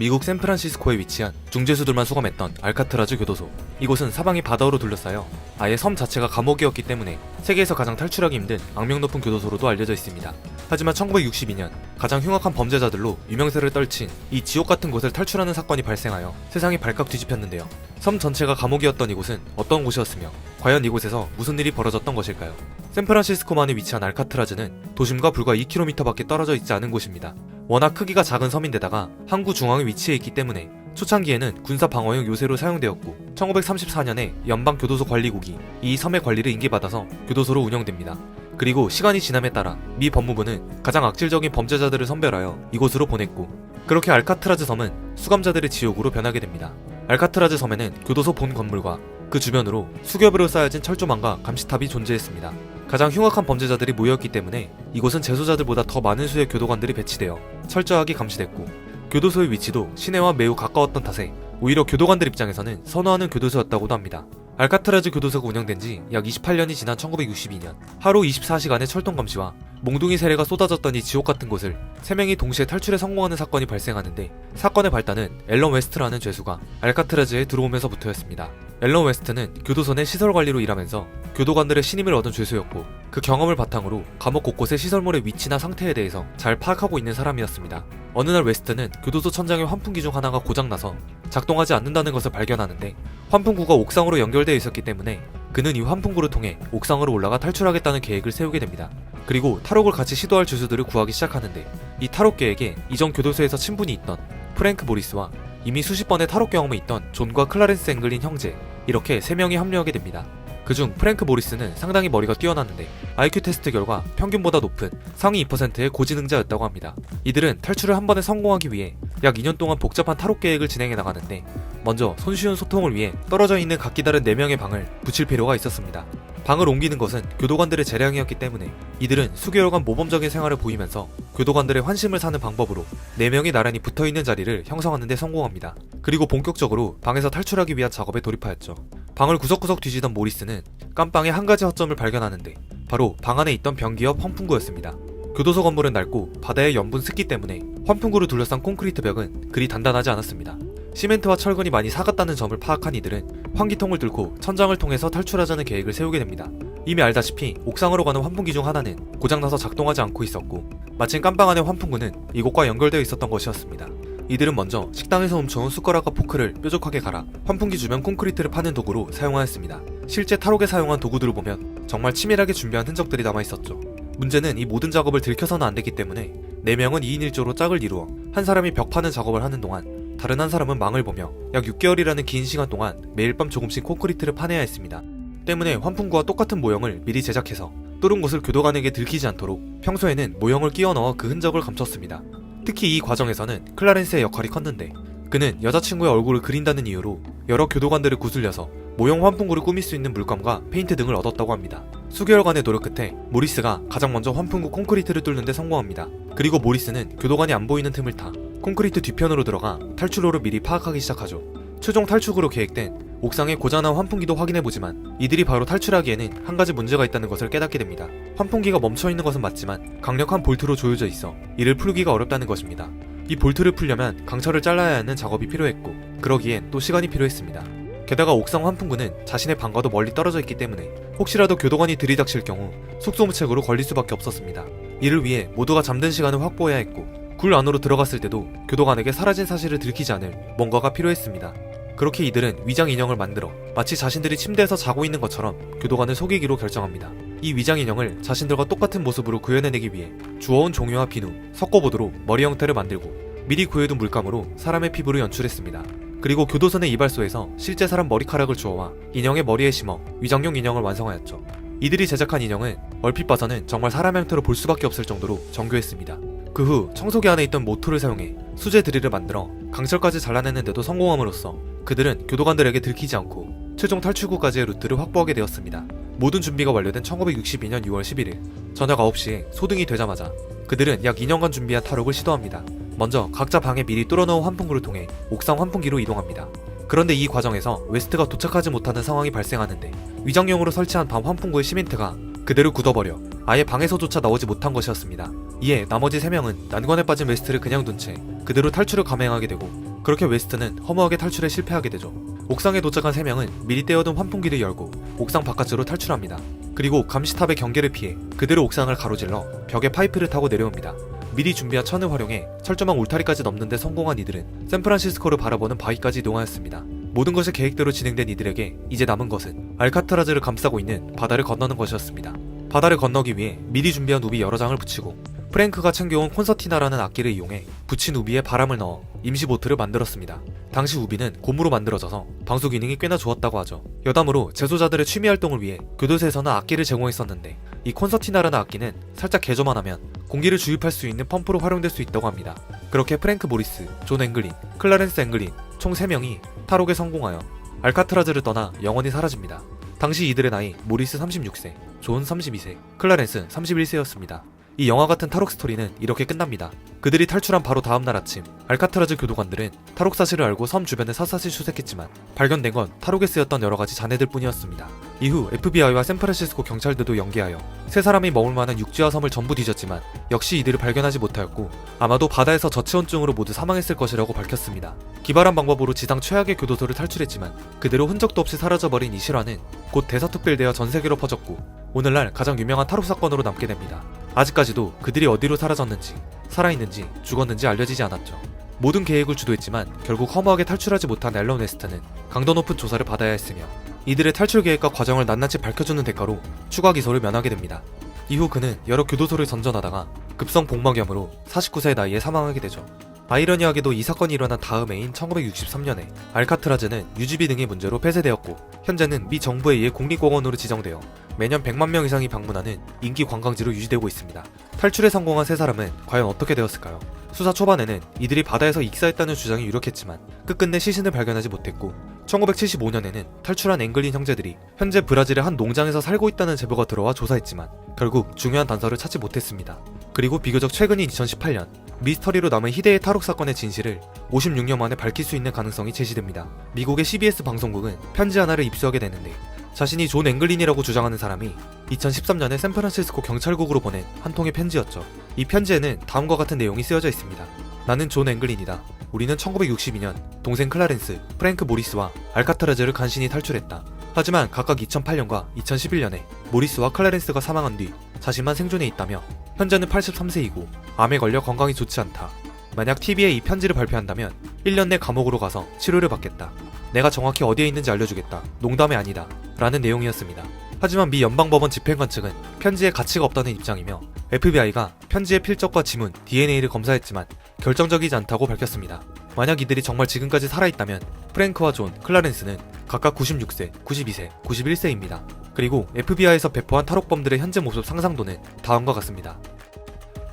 미국 샌프란시스코에 위치한 중죄수들만 수감했던 알카트라즈 교도소. 이곳은 사방이 바다로 둘러싸여 아예 섬 자체가 감옥이었기 때문에 세계에서 가장 탈출하기 힘든 악명 높은 교도소로도 알려져 있습니다. 하지만 1962년 가장 흉악한 범죄자들로 유명세를 떨친 이 지옥 같은 곳을 탈출하는 사건이 발생하여 세상이 발칵 뒤집혔는데요. 섬 전체가 감옥이었던 이곳은 어떤 곳이었으며 과연 이곳에서 무슨 일이 벌어졌던 것일까요? 샌프란시스코만에 위치한 알카트라즈는 도심과 불과 2km밖에 떨어져 있지 않은 곳입니다. 워낙 크기가 작은 섬인데다가 항구 중앙에 위치해 있기 때문에 초창기에는 군사 방어용 요새로 사용되었고 1934년에 연방교도소관리국이 이 섬의 관리를 인계받아서 교도소로 운영됩니다. 그리고 시간이 지남에 따라 미 법무부는 가장 악질적인 범죄자들을 선별하여 이곳으로 보냈고 그렇게 알카트라즈 섬은 수감자들의 지옥으로 변하게 됩니다. 알카트라즈 섬에는 교도소 본 건물과 그 주변으로 수겹으로 쌓여진 철조망과 감시탑이 존재했습니다. 가장 흉악한 범죄자들이 모였기 때문에 이곳은 재소자들보다 더 많은 수의 교도관들이 배치되어 철저하게 감시됐고 교도소의 위치도 시내와 매우 가까웠던 탓에 오히려 교도관들 입장에서는 선호하는 교도소였다고도 합니다. 알카트라즈 교도소가 운영된 지 약 28년이 지난 1962년 하루 24시간의 철통 감시와 몽둥이 세례가 쏟아졌던 이 지옥 같은 곳을 3명이 동시에 탈출에 성공하는 사건이 발생하는데 사건의 발단은 앨런 웨스트라는 죄수가 알카트라즈에 들어오면서부터였습니다. 앨런 웨스트는 교도소 내 시설관리로 일하면서 교도관들의 신임을 얻은 죄수였고 그 경험을 바탕으로 감옥 곳곳의 시설물의 위치나 상태에 대해서 잘 파악하고 있는 사람이었습니다. 어느 날 웨스트는 교도소 천장의 환풍기 중 하나가 고장나서 작동하지 않는다는 것을 발견하는데 환풍구가 옥상으로 연결되어 있었기 때문에 그는 이 환풍구를 통해 옥상으로 올라가 탈출하겠다는 계획을 세우게 됩니다. 그리고 탈옥을 같이 시도할 죄수들을 구하기 시작하는데 이 탈옥 계획에 이전 교도소에서 친분이 있던 프랭크 모리스와 이미 수십 번의 탈옥 경험이 있던 존과 클라렌스 앵글린 형제 이렇게 3명이 합류하게 됩니다. 그중 프랭크 모리스는 상당히 머리가 뛰어났는데 IQ 테스트 결과 평균보다 높은 상위 2%의 고지능자였다고 합니다. 이들은 탈출을 한 번에 성공하기 위해 약 2년 동안 복잡한 탈옥 계획을 진행해 나가는데 먼저 손쉬운 소통을 위해 떨어져 있는 각기 다른 4명의 방을 붙일 필요가 있었습니다. 방을 옮기는 것은 교도관들의 재량이었기 때문에 이들은 수개월간 모범적인 생활을 보이면서 교도관들의 환심을 사는 방법으로 4명이 나란히 붙어있는 자리를 형성하는 데 성공합니다. 그리고 본격적으로 방에서 탈출하기 위한 작업에 돌입하였죠. 방을 구석구석 뒤지던 모리스는 깜방에 한 가지 허점을 발견하는데 바로 방 안에 있던 변기와 환풍구였습니다. 교도소 건물은 낡고 바다의 염분 습기 때문에 환풍구를 둘러싼 콘크리트 벽은 그리 단단하지 않았습니다. 시멘트와 철근이 많이 사갔다는 점을 파악한 이들은 환기통을 뚫고 천장을 통해서 탈출하자는 계획을 세우게 됩니다. 이미 알다시피 옥상으로 가는 환풍기 중 하나는 고장나서 작동하지 않고 있었고 마침 깜방 안의 환풍구는 이곳과 연결되어 있었던 것이었습니다. 이들은 먼저 식당에서 훔쳐온 숟가락과 포크를 뾰족하게 갈아 환풍기 주변 콘크리트를 파는 도구로 사용하였습니다. 실제 탈옥에 사용한 도구들을 보면 정말 치밀하게 준비한 흔적들이 남아있었죠. 문제는 이 모든 작업을 들켜서는 안되기 때문에 4명은 2인 1조로 짝을 이루어 한 사람이 벽 파는 작업을 하는 동안 다른 한 사람은 망을 보며 약 6개월이라는 긴 시간 동안 매일 밤 조금씩 콘크리트를 파내야 했습니다. 때문에 환풍구와 똑같은 모형을 미리 제작해서 뚫은 곳을 교도관에게 들키지 않도록 평소에는 모형을 끼워 넣어 그 흔적을 감췄습니다. 특히 이 과정에서는 클라렌스의 역할이 컸는데 그는 여자친구의 얼굴을 그린다는 이유로 여러 교도관들을 구슬려서 모형 환풍구를 꾸밀 수 있는 물감과 페인트 등을 얻었다고 합니다. 수개월간의 노력 끝에 모리스가 가장 먼저 환풍구 콘크리트를 뚫는 데 성공합니다. 그리고 모리스는 교도관이 안 보이는 틈을 타 콘크리트 뒤편으로 들어가 탈출로를 미리 파악하기 시작하죠. 최종 탈출구로 계획된 옥상의 고장난 환풍기도 확인해보지만 이들이 바로 탈출하기에는 한 가지 문제가 있다는 것을 깨닫게 됩니다. 환풍기가 멈춰있는 것은 맞지만 강력한 볼트로 조여져 있어 이를 풀기가 어렵다는 것입니다. 이 볼트를 풀려면 강철을 잘라야 하는 작업이 필요했고 그러기엔 또 시간이 필요했습니다. 게다가 옥상 환풍구는 자신의 방과도 멀리 떨어져 있기 때문에 혹시라도 교도관이 들이닥칠 경우 속수무책으로 걸릴 수밖에 없었습니다. 이를 위해 모두가 잠든 시간을 확보해야 했고 굴 안으로 들어갔을 때도 교도관에게 사라진 사실을 들키지 않을 뭔가가 필요했습니다. 그렇게 이들은 위장 인형을 만들어 마치 자신들이 침대에서 자고 있는 것처럼 교도관을 속이기로 결정합니다. 이 위장 인형을 자신들과 똑같은 모습으로 구현해내기 위해 주워온 종이와 비누, 석고보드로 머리 형태를 만들고 미리 구해둔 물감으로 사람의 피부를 연출했습니다. 그리고 교도소 내 이발소에서 실제 사람 머리카락을 주워와 인형의 머리에 심어 위장용 인형을 완성하였죠. 이들이 제작한 인형은 얼핏 봐서는 정말 사람 형태로 볼 수밖에 없을 정도로 정교했습니다. 그 후 청소기 안에 있던 모토를 사용해 수제 드릴을 만들어 강철까지 잘라내는데도 성공함으로써 그들은 교도관들에게 들키지 않고 최종 탈출구까지의 루트를 확보하게 되었습니다. 모든 준비가 완료된 1962년 6월 11일 저녁 9시에 소등이 되자마자 그들은 약 2년간 준비한 탈옥을 시도합니다. 먼저 각자 방에 미리 뚫어놓은 환풍구를 통해 옥상 환풍기로 이동합니다. 그런데 이 과정에서 웨스트가 도착하지 못하는 상황이 발생하는데 위장용으로 설치한 방 환풍구의 시멘트가 그대로 굳어버려 아예 방에서조차 나오지 못한 것이었습니다. 이에 나머지 3명은 난관에 빠진 웨스트를 그냥 둔 채 그대로 탈출을 감행하게 되고 그렇게 웨스트는 허무하게 탈출에 실패하게 되죠. 옥상에 도착한 3명은 미리 떼어둔 환풍기를 열고 옥상 바깥으로 탈출합니다. 그리고 감시탑의 경계를 피해 그대로 옥상을 가로질러 벽에 파이프를 타고 내려옵니다. 미리 준비한 천을 활용해 철조망 울타리까지 넘는데 성공한 이들은 샌프란시스코를 바라보는 바위까지 이동하였습니다. 모든 것이 계획대로 진행된 이들에게 이제 남은 것은 알카트라즈를 감싸고 있는 바다를 건너는 것이었습니다. 바다를 건너기 위해 미리 준비한 우비 여러 장을 붙이고 프랭크가 챙겨온 콘서티나라는 악기를 이용해 붙인 우비에 바람을 넣어 임시 보트를 만들었습니다. 당시 우비는 고무로 만들어져서 방수 기능이 꽤나 좋았다고 하죠. 여담으로 제소자들의 취미 활동을 위해 교도소에서는 악기를 제공했었는데 이 콘서티나라는 악기는 살짝 개조만 하면 공기를 주입할 수 있는 펌프로 활용될 수 있다고 합니다. 그렇게 프랭크 모리스, 존 앵글린, 클라렌스 앵글린 총 3명이 탈옥에 성공하여 알카트라즈를 떠나 영원히 사라집니다. 당시 이들의 나이 모리스 36세, 존 32세, 클라렌스 31세였습니다. 이 영화 같은 탈옥 스토리는 이렇게 끝납니다. 그들이 탈출한 바로 다음날 아침, 알카트라즈 교도관들은 탈옥 사실을 알고 섬 주변을 샅샅이 수색했지만 발견된 건 탈옥에 쓰였던 여러가지 잔해들 뿐이었습니다. 이후 FBI와 샌프란시스코 경찰들도 연계하여 3사람이 머물 만한 육지와 섬을 전부 뒤졌지만 역시 이들을 발견하지 못하였고 아마도 바다에서 저체온증으로 모두 사망했을 것이라고 밝혔습니다. 기발한 방법으로 지상 최악의 교도소를 탈출했지만 그대로 흔적도 없이 사라져버린 이 실화는 곧 대서특필되어 전 세계로 퍼졌고 오늘날 가장 유명한 탈옥 사건으로 남게 됩니다. 아직까지도 그들이 어디로 사라졌는지, 살아있는지, 죽었는지 알려지지 않았죠. 모든 계획을 주도했지만 결국 허무하게 탈출하지 못한 앨런 웨스트는 강도 높은 조사를 받아야 했으며 이들의 탈출 계획과 과정을 낱낱이 밝혀주는 대가로 추가 기소를 면하게 됩니다. 이후 그는 여러 교도소를 전전하다가 급성 복막염으로 49세의 나이에 사망하게 되죠. 아이러니하게도 이 사건이 일어난 다음 해인 1963년에 알카트라즈는 유지비 등의 문제로 폐쇄되었고 현재는 미 정부에 의해 국립공원으로 지정되어 매년 100만 명 이상이 방문하는 인기 관광지로 유지되고 있습니다. 탈출에 성공한 3사람은 과연 어떻게 되었을까요? 수사 초반에는 이들이 바다에서 익사했다는 주장이 유력했지만 끝끝내 시신을 발견하지 못했고 1975년에는 탈출한 앵글린 형제들이 현재 브라질의 한 농장에서 살고 있다는 제보가 들어와 조사했지만 결국 중요한 단서를 찾지 못했습니다. 그리고 비교적 최근인 2018년 미스터리로 남은 희대의 탈옥 사건의 진실을 56년 만에 밝힐 수 있는 가능성이 제시됩니다. 미국의 CBS 방송국은 편지 하나를 입수하게 되는데 자신이 존 앵글린이라고 주장하는 사람이 2013년에 샌프란시스코 경찰국으로 보낸 한 통의 편지였죠. 이 편지에는 다음과 같은 내용이 쓰여져 있습니다. 나는 존 앵글린이다. 우리는 1962년 동생 클라렌스, 프랭크 모리스와 알카트라즈를 간신히 탈출했다. 하지만 각각 2008년과 2011년에 모리스와 클라렌스가 사망한 뒤 자신만 생존해 있다며 현재는 83세이고 암에 걸려 건강이 좋지 않다. 만약 TV에 이 편지를 발표한다면 1년 내 감옥으로 가서 치료를 받겠다. 내가 정확히 어디에 있는지 알려주겠다. 농담이 아니다. 라는 내용이었습니다. 하지만 미 연방법원 집행관 측은 편지에 가치가 없다는 입장이며 FBI가 편지의 필적과 지문, DNA를 검사했지만 결정적이지 않다고 밝혔습니다. 만약 이들이 정말 지금까지 살아있다면 프랭크와 존, 클라렌스는 각각 96세, 92세, 91세입니다. 그리고 FBI에서 배포한 탈옥범들의 현재 모습 상상도는 다음과 같습니다.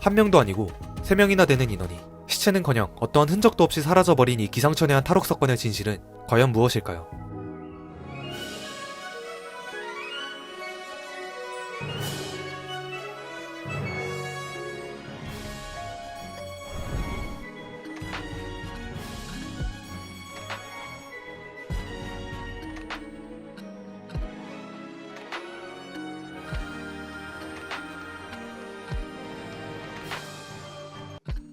한 명도 아니고 3명이나 되는 인원이 시체는커녕 어떠한 흔적도 없이 사라져버린 이 기상천외한 탈옥 사건의 진실은 과연 무엇일까요?